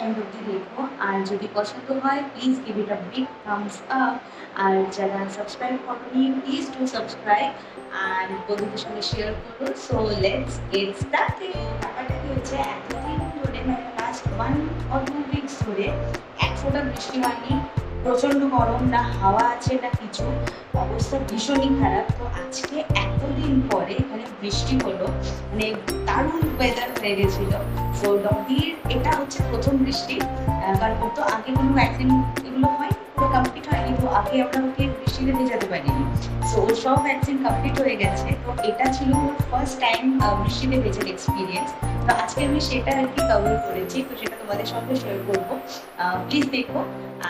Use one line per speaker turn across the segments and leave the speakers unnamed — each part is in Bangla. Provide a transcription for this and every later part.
এন্ড অবধি দেখো। আর যদি পছন্দ হয় please give it a big thumbs up. আর যারা সাবস্ক্রাইব করোনি প্লিজ ডু সাবস্ক্রাইব আর বন্ধুদের সঙ্গে শেয়ার করো। So let's get started. ব্যাপারটা কি হচ্ছে, এতদিন ধরে মানে লাস্ট 1 or 2 উইকস ধরে এক ফোঁটা বৃষ্টি হয়নি। প্রচণ্ড গরম, না হাওয়া আছে না কিছু, অবস্থা ভীষণই খারাপ। তো আজকে এতদিন পরে এখানে বৃষ্টি হলো, মানে দারুণ ওয়েদার হয়ে গেছিল। তো ডগির এটা হচ্ছে প্রথম বৃষ্টি, কারণ ওর তো আগে কোনো ভ্যাকসিন এগুলো হয় পুরো কমপ্লিট হয়নি। তো আগে আমরা ওকে বৃষ্টিতে ভেজাতে পারিনি। সো ওর সব ভ্যাকসিন কমপ্লিট হয়ে গেছে। তো এটা ছিল ওর ফার্স্ট টাইম বৃষ্টিতে ভেজার এক্সপিরিয়েন্স। তো আজকে আমি সেটা আর কি কভার করেছি, তো সেটা তোমাদের সঙ্গে শেয়ার করবো। প্লিজ দেখো।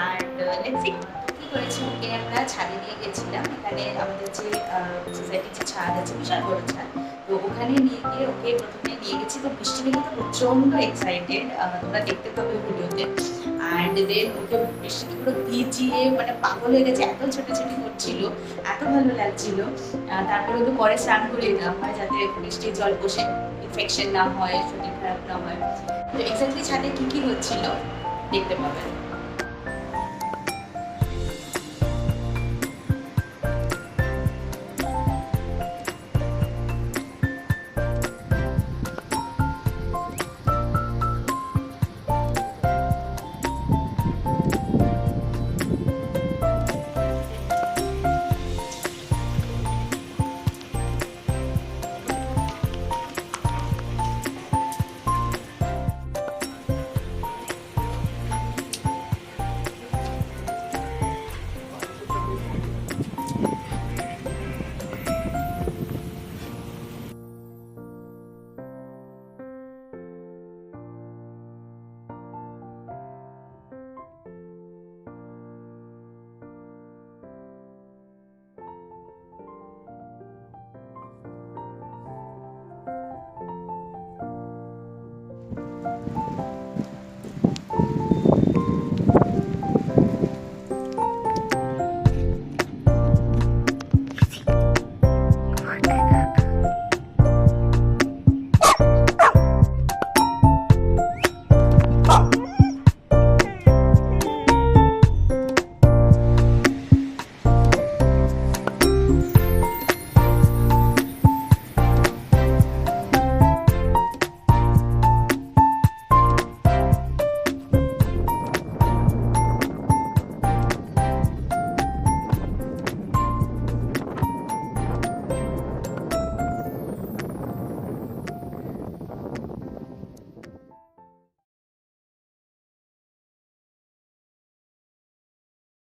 আর লেটস সি কি করেছি। ওকে আমরা ছাদে নিয়ে গেছিলাম, এখানে আমাদের যে সোসাইটির যে ছাদ আছে, বিশাল বড় ছাদ। তো ওখানে নিয়ে গিয়ে ওকে প্রথমে নিয়ে গেছি। তো বৃষ্টি দেখে তো প্রচণ্ড এক্সাইটেড, তোমরা দেখতে পাবে ভিডিওতে। আর দেন ওকে বৃষ্টিতে পুরো ভিজিয়ে মানে পাগল হয়ে গেছে, এত ছোটাছুটি করছিল, এত ভালো লাগছিল। তারপরে তো পরে স্নান করে দিলাম হয়, যাতে বৃষ্টির জল বসে ইনফেকশন না হয়, শরীর খারাপ না হয়। তো এক্স্যাক্টলি ছাদে কি কি হচ্ছিল দেখতে পাবেন।